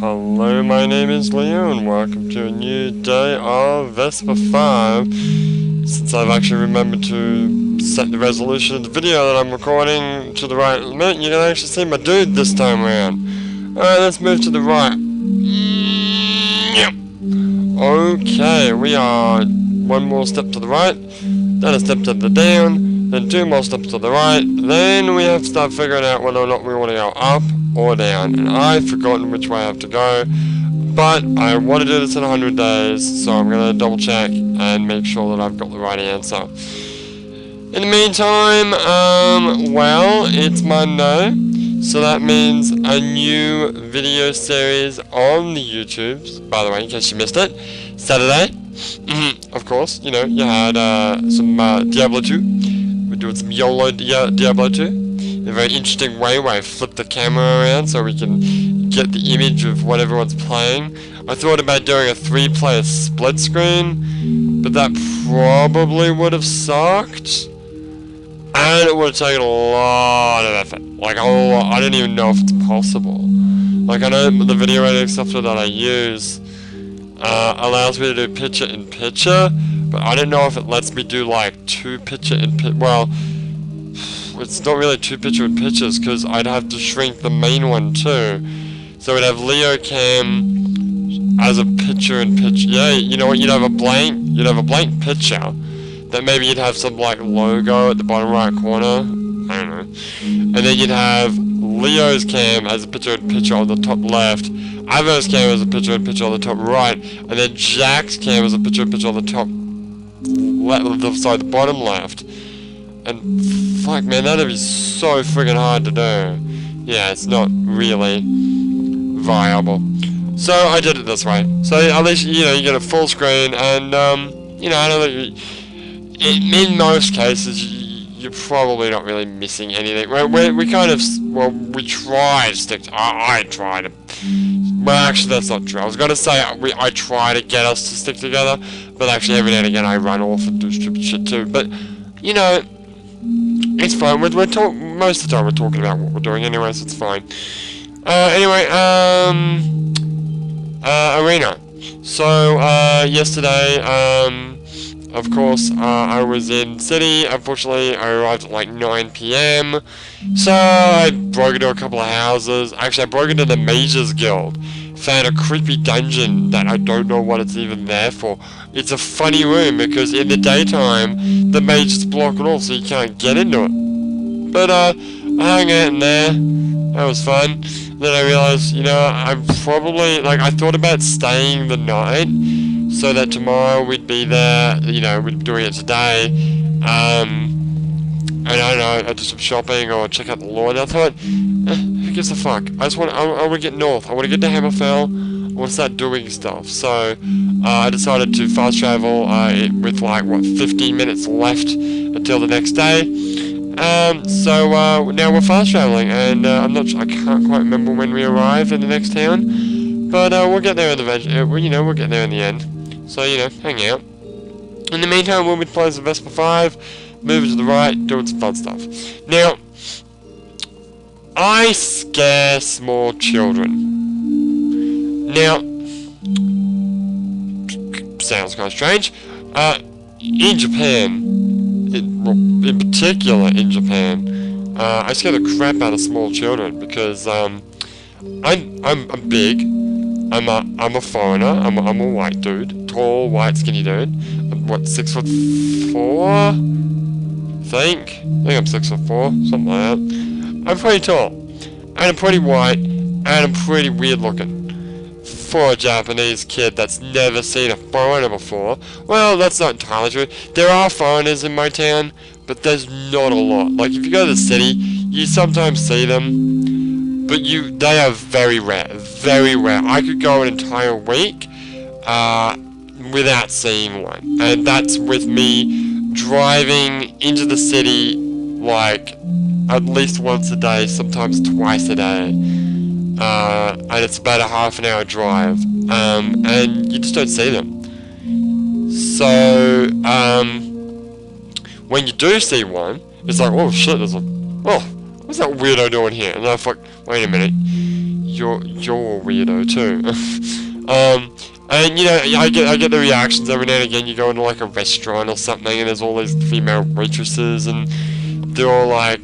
Hello, my name is Leo, and welcome to a new day of Vesper.5. Since I've actually remembered to set the resolution of the video that I'm recording to the right limit, you can actually see my dude this time around. Alright, let's move to the right. Yep. Okay, we are one more step to the right, then a step to the down, then two more steps to the right, then we have to start figuring out whether or not we want to go up or down, and I've forgotten which way I have to go, but I want to do this in 100 days, so I'm going to double check and make sure that I've got the right answer. In the meantime, well, it's Monday, so that means a new video series on the YouTubes, by the way, in case you missed it. Saturday, of course, you know, you had some Diablo 2, we're doing some YOLO Diablo 2. In a very interesting way where I flip the camera around so we can get the image of what everyone's playing. I thought about doing a 3-player split screen, but that probably would have sucked. And it would have taken a lot of effort. Like, I don't even know if it's possible. Like, I know the video editing software that I use allows me to do picture-in-picture, but I don't know if it lets me do, like, 2 picture-in-picture. Well, it's not really 2 picture-in-pictures, because I'd have to shrink the main one, too. So we'd have Leo Cam as a picture-in-picture. Yeah, you know what, you'd have a blank picture. Then maybe you'd have some, like, logo at the bottom right corner. I don't know. And then you'd have Leo's cam as a picture-in-picture on the top left, Avo's cam as a picture-in-picture on the top right, and then Jack's cam as a picture-in-picture on the top the bottom left. And fuck, man, that'd be so friggin' hard to do. Yeah, it's not really viable. So I did it this way. So at least, you know, you get a full screen, and you know, I don't know. In most cases, you're probably not really missing anything. We kind of, well, we try to stick to, I try to, well, actually, that's not true. I was going to say, I try to get us to stick together, but actually, every now and again, I run off and do stupid shit too. But, you know, it's fine. Most of the time, we're talking about what we're doing anyway, so it's fine. Anyway, Arena. So, yesterday, of course, I was in City. Unfortunately, I arrived at like 9 PM. So, I broke into a couple of houses. Actually, I broke into the Mages Guild. Found a creepy dungeon that I don't know what it's even there for. It's a funny room because in the daytime, the mages block it off so you can't get into it. But, I hung out in there. That was fun. Then I realized, you know, I'm probably, like, I thought about staying the night, so that tomorrow we'd be there, you know, we'd be doing it today, and I don't know, I'd do some shopping or check out the law, and I thought, who gives a fuck? I want to get north, I want to get to Hammerfell, I want to start doing stuff, so, I decided to fast travel, with like, what, 15 minutes left until the next day, so, now we're fast traveling, and, I can't quite remember when we arrive in the next town, but, we'll get there in the you know, we'll get there in the end. So, you know, hang out. In the meantime, we'll be playing some Vesper.5, moving to the right, doing some fun stuff. Now, I scare small children. Now, sounds kind of strange. In Japan, in particular in Japan, I scare the crap out of small children because I'm big. I'm a foreigner. I'm a white dude. Tall, white, skinny dude. I'm, what, 6'4"? I think I'm 6'4", something like that. I'm pretty tall. And I'm pretty white. And I'm pretty weird looking. For a Japanese kid that's never seen a foreigner before. Well, that's not entirely true. There are foreigners in my town, but there's not a lot. Like, if you go to the city, you sometimes see them. But they are very rare. Very rare. I could go an entire week without seeing one. And that's with me driving into the city like at least once a day, sometimes twice a day. And it's about a half an hour drive. And you just don't see them. So, when you do see one, it's like, oh shit, what's that weirdo doing here? And I'm like, wait a minute. you're a weirdo too. And you know, I get the reactions every now and again. You go into like a restaurant or something, and there's all these female waitresses, and they're all like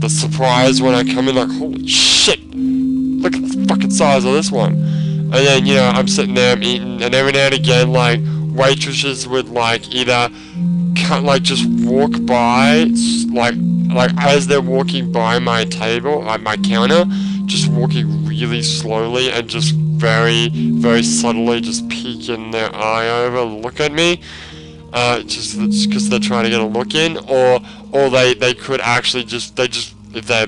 the surprise when I come in, like, holy shit, look at the fucking size of this one. And then, you know, I'm sitting there, I'm eating, and every now and again, like, waitresses would like either like just walk by, like as they're walking by my table, like my counter, just walking really slowly and just very, very subtly just peeking their eye over, look at me, just because they're trying to get a look in, or they could actually just, if they're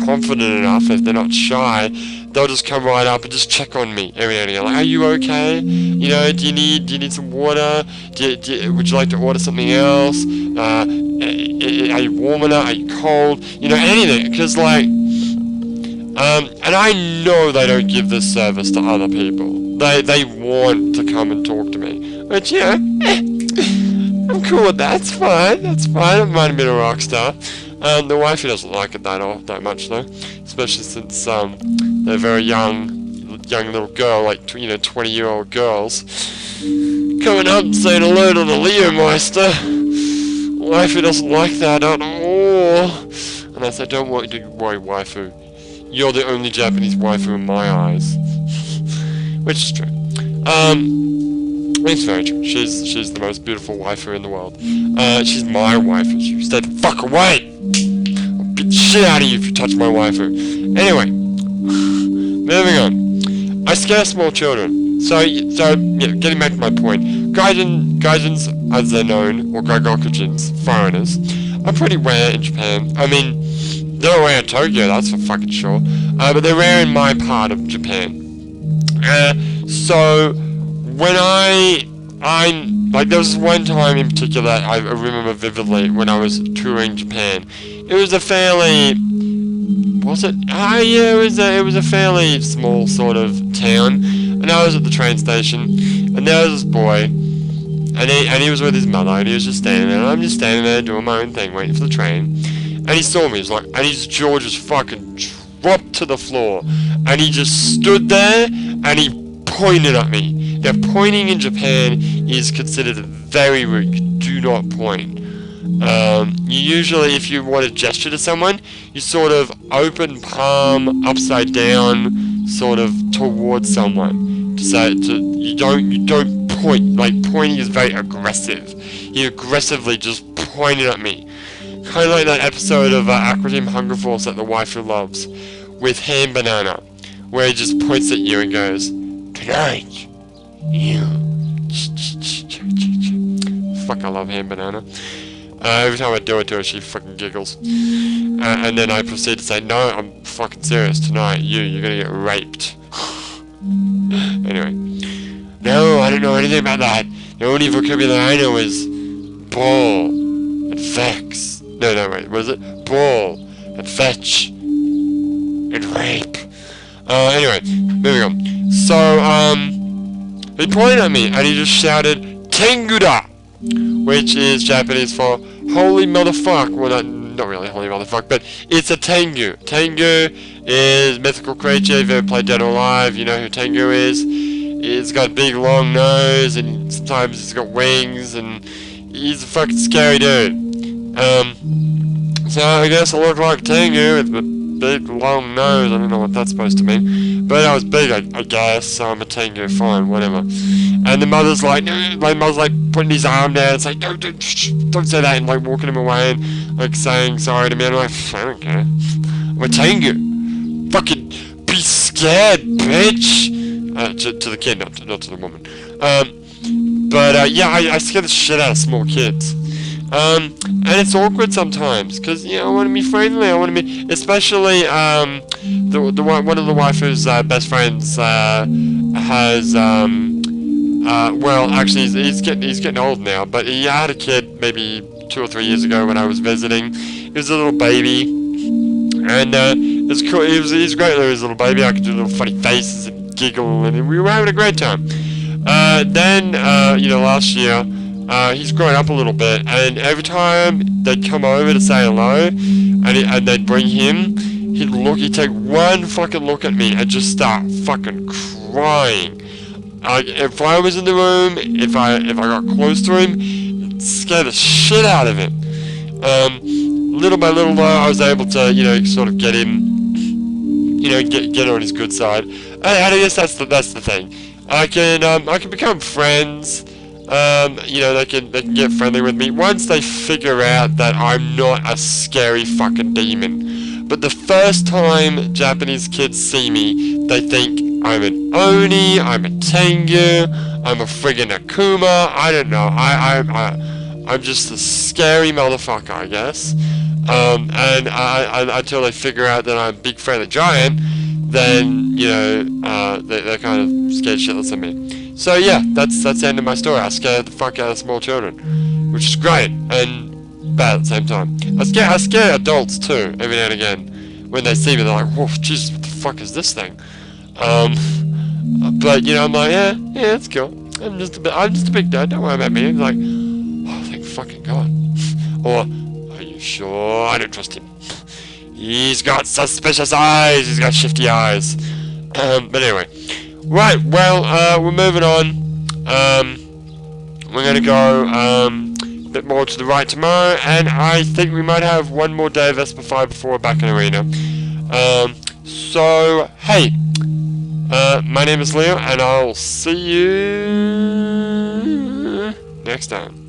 confident enough, if they're not shy, they'll just come right up and just check on me every now and again, like, are you okay? You know, do you need some water? Would you like to order something else? Are you warm enough? Are you cold? You know, anything, because like, and I know they don't give this service to other people. They want to come and talk to me, which, you know, I'm cool with that. That's fine. I don't mind being a rock star. The wifey doesn't like it that much though, especially since they're very young little girl, like, you know, 20-year-old girls, coming up and saying hello to the Leo Meister. Wifey doesn't like that at all. And I said, don't worry, waifu. You're the only Japanese waifu in my eyes. Which is true. It's very true. She's the most beautiful waifu in the world. She's my waifu. You stay the fuck away! I'll beat the shit out of you if you touch my waifu. Anyway, moving on. I scare small children. So yeah, getting back to my point. Gaijins, as they're known, or Gaigokujins, foreigners, are pretty rare in Japan. I mean, they're rare in Tokyo, that's for fucking sure. But they're rare in my part of Japan. So when I'm like, there was one time in particular I remember vividly when I was touring Japan. It was a fairly, was it? Yeah, it was a fairly small sort of town, and I was at the train station, and there was this boy, and he was with his mother, and he was just standing there, and I'm just standing there doing my own thing, waiting for the train, and he saw me. He was like, and his jaw just fucking dropped to the floor, and he just stood there, and he pointed at me. Now, pointing in Japan is considered very rude. You do not point. You usually, if you want to gesture to someone, you sort of open palm upside down, sort of towards someone. You don't point. Like, pointing is very aggressive. He aggressively just pointed at me. Kind of like that episode of Aqua Team Hunger Force that the waifu loves, with Ham Banana, where he just points at you and goes, tonight, you. Fuck, I love Ham Banana. Every time I do it to her, she fucking giggles. And then I proceed to say, no, I'm fucking serious, tonight, you're gonna get raped. Anyway. No, I don't know anything about that. The only vocabulary I know is ball and vex. No, wait, what is it? Ball and fetch and rape. Anyway, moving on. So, he pointed at me and he just shouted, Tengu-da! Which is Japanese for holy motherfuck. Well, not really holy motherfuck, but it's a Tengu. Tengu is mythical creature. If you ever played Dead or Alive, you know who Tengu is. He's got a big long nose, and sometimes he's got wings, and he's a fucking scary dude. So I guess I look like Tengu with a big long nose. I don't know what that's supposed to mean, but I was big, I guess, so I'm a Tengu, fine, whatever. And the mother's like, my mother's like putting his arm down and saying, don't say that, and like walking him away and like saying sorry to me. And I'm like, I don't care. I'm a Tengu. Fucking be scared, bitch. To the kid, not to the woman. Yeah, I scare the shit out of small kids. And it's awkward sometimes, because, you know, I want to be friendly, I want to be, especially, one of the waifu's best friends, has, well, actually, he's getting old now, but he had a kid maybe 2 or 3 years ago when I was visiting. He was a little baby, and, it was cool, he was great, he was a little baby. I could do little funny faces and giggle, and we were having a great time. Then, you know, last year, he's grown up a little bit, and every time they'd come over to say hello, and they'd bring him, he'd take one fucking look at me and just start fucking crying. If I was in the room, if I got close to him, it scared the shit out of him. Little by little, though, I was able to, you know, sort of get him, you know, get on his good side. And I guess that's the thing. I can become friends. You know, they can get friendly with me once they figure out that I'm not a scary fucking demon. But the first time Japanese kids see me, they think I'm an Oni, I'm a Tengu, I'm a friggin' Akuma. I don't know. I'm just a scary motherfucker, I guess. And until they figure out that I'm a big friendly giant, then, you know, they're kind of scared shitless of me. So yeah, that's the end of my story. I scared the fuck out of small children, which is great and bad at the same time. I scare adults too, every now and again. When they see me, they're like, "Whoa, Jesus, what the fuck is this thing?" But you know, I'm like, yeah, it's cool. I'm just a big dad. Don't worry about me. I'm like, oh, thank fucking God. Or, are you sure? I don't trust him. He's got suspicious eyes. He's got shifty eyes. But anyway. Right, well, we're moving on. We're gonna go, a bit more to the right tomorrow, and I think we might have one more day of Vesper.5 before we're back in Arena. So, hey, my name is Leo, and I'll see you next time.